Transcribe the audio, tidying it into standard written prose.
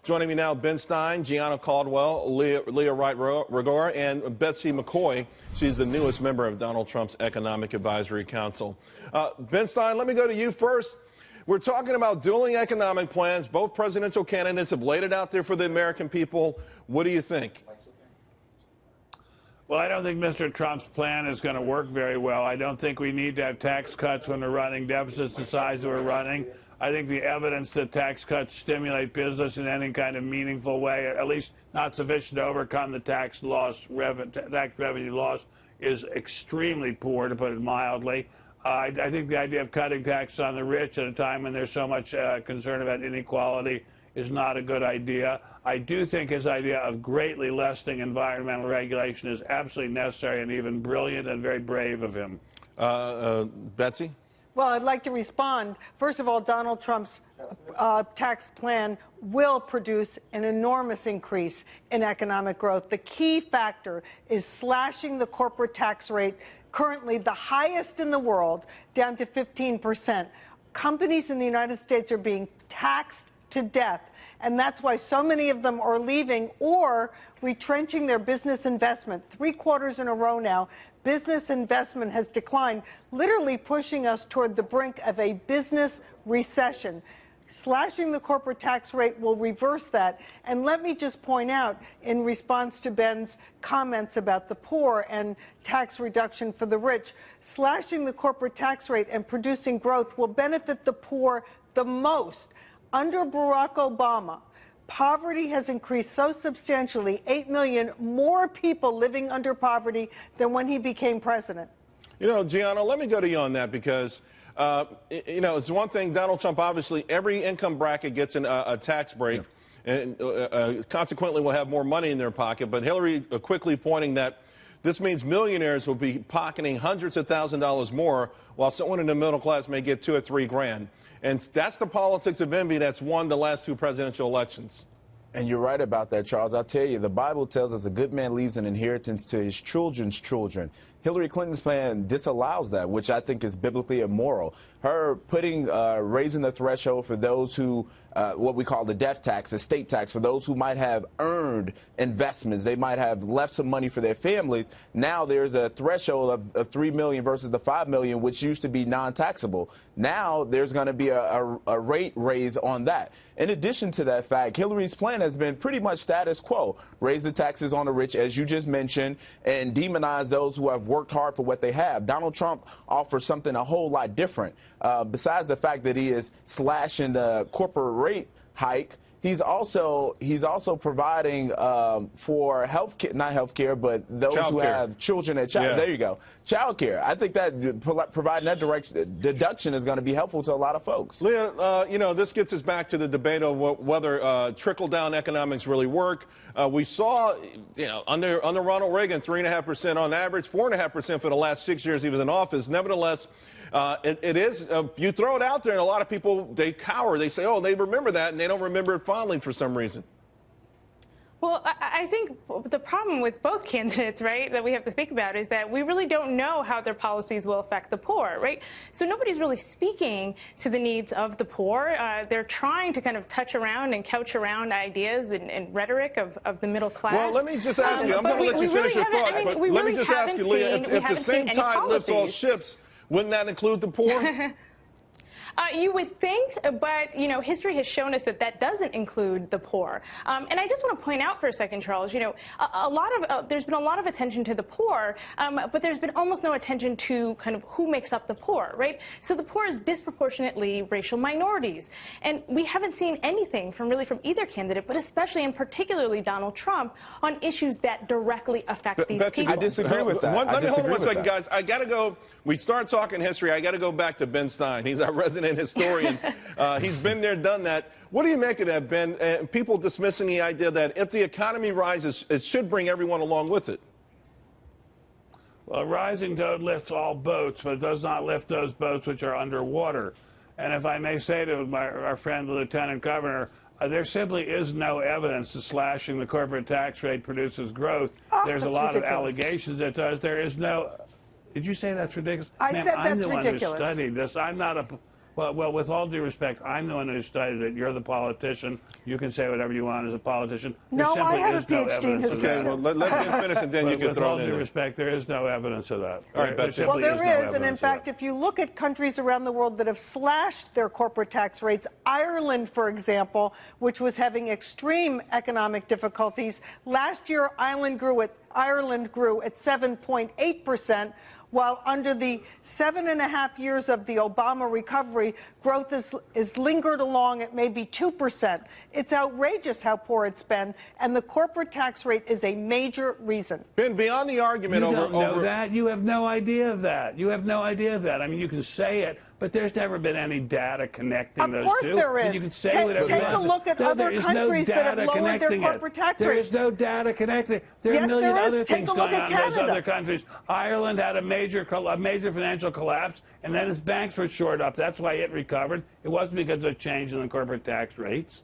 Joining me now, Ben Stein, Gianna Caldwell, Leah Wright-Rigueur, and Betsy McCoy. She's the newest member of Donald Trump's Economic Advisory Council. Ben Stein, let me go to you first. We're talking about dueling economic plans. Both presidential candidates have laid it out there for the American people. What do you think? Well, I don't think Mr. Trump's plan is going to work very well. I don't think we need to have tax cuts when we're running deficits the size that we're running. I think the evidence that tax cuts stimulate business in any kind of meaningful way, at least not sufficient to overcome the tax revenue loss, is extremely poor, to put it mildly. I think the idea of cutting taxes on the rich at a time when there's so much concern about inequality is not a good idea. I do think his idea of greatly lessening environmental regulation is absolutely necessary and even brilliant and very brave of him. Betsy? Well, I'd like to respond. First of all, Donald Trump's tax plan will produce an enormous increase in economic growth. The key factor is slashing the corporate tax rate, currently the highest in the world, down to 15%. Companies in the United States are being taxed to death, and that's why so many of them are leaving or retrenching their business investment. 3 quarters in a row now, business investment has declined, literally pushing us toward the brink of a business recession. Slashing the corporate tax rate will reverse that. And let me just point out, in response to Ben's comments about the poor and tax reduction for the rich, slashing the corporate tax rate and producing growth will benefit the poor the most. Under Barack Obama, poverty has increased so substantially, 8 million more people living under poverty than when he became president. You know, Gianna, let me go to you on that because, you know, it's one thing, Donald Trump, obviously, every income bracket gets a tax break, and consequently will have more money in their pocket. But Hillary quickly pointing that this means millionaires will be pocketing hundreds of thousands of dollars more, while someone in the middle class may get $2 or $3 grand. And that's the politics of envy that's won the last 2 presidential elections. And you're right about that, Charles. I'll tell you, the Bible tells us a good man leaves an inheritance to his children's children. Hillary Clinton's plan disallows that, which I think is biblically immoral. Her raising the threshold for those who, what we call the death tax, the state tax, for those who might have earned investments, they might have left some money for their families. Now there's a threshold of $3 million versus the $5 million, which used to be non-taxable. Now there's going to be a rate raise on that. In addition to that fact, Hillary's plan has been pretty much status quo. Raise the taxes on the rich, as you just mentioned, and demonize those who have worked hard for what they have. Donald Trump offers something a whole lot different. Besides the fact that he is slashing the corporate rate hike, he's also providing for not health care, but those who have children at child. There you go, child care. I think that providing that deduction is going to be helpful to a lot of folks. Leah, you know, this gets us back to the debate of whether trickle-down economics really work. We saw, you know, under Ronald Reagan, 3.5% on average, 4.5% for the last 6 years he was in office. Nevertheless, it is, you throw it out there and a lot of people, they cower. They say, oh, they remember that, and they don't remember it fondly for some reason. Well, I think the problem with both candidates, right, that we have to think about is that we really don't know how their policies will affect the poor, right? So nobody's really speaking to the needs of the poor. They're trying to kind of touch around and couch around ideas and rhetoric of the middle class. Well, let me just ask you. I'm going to let you finish your thought. But let me just ask you, Leah, if the same tide lifts all ships, wouldn't that include the poor? You would think, but, you know, history has shown us that that doesn't include the poor. And I just want to point out for a second, Charles, you know, there's been a lot of attention to the poor, but there's been almost no attention to kind of who makes up the poor, right? So the poor is disproportionately racial minorities. And we haven't seen anything from either candidate, but especially and particularly Donald Trump, on issues that directly affect these people. I disagree with that. Let me hold on one second, guys. I got to go. We start talking history. I got to go back to Ben Stein. He's our resident historian. He's been there, done that. What do you make of that, Ben? People dismissing the idea that if the economy rises, it should bring everyone along with it. Well, a rising tide lifts all boats, but it does not lift those boats which are underwater. And if I may say to our friend, the Lieutenant Governor, there simply is no evidence that slashing the corporate tax rate produces growth. There's a lot of allegations it does. There is no... Did you say that's ridiculous? I said that's ridiculous. I'm the one who studied this. I'm not a... Well, with all due respect, I'm the one who studied it. You're the politician. You can say whatever you want as a politician. No, I have a PhD in history. Okay, well, let him finish, and then you can with throw all it in due there. respect, there is no evidence of that. All right, Betsy. Well, there is, and in evidence of fact, that. if you look at countries around the world that have slashed their corporate tax rates, Ireland, for example, which was having extreme economic difficulties, last year Ireland grew at 7.8%, while under the 7.5 years of the Obama recovery, growth is lingered along at maybe 2%. It's outrageous how poor it's been, and the corporate tax rate is a major reason. Ben, beyond the argument You don't know that. You have no idea of that. You have no idea of that. I mean, you can say it, but there's never been any data connecting those two. Of course there is. And you can say whatever Take you a want. look at other countries that have lowered their corporate tax There rates. is no data connecting. There are Yes, a million there is. other Take things a look going at on in those Canada. other countries. Ireland had a major financial collapse, and then its banks were shored up. That's why it recovered. It wasn't because of a change in the corporate tax rates.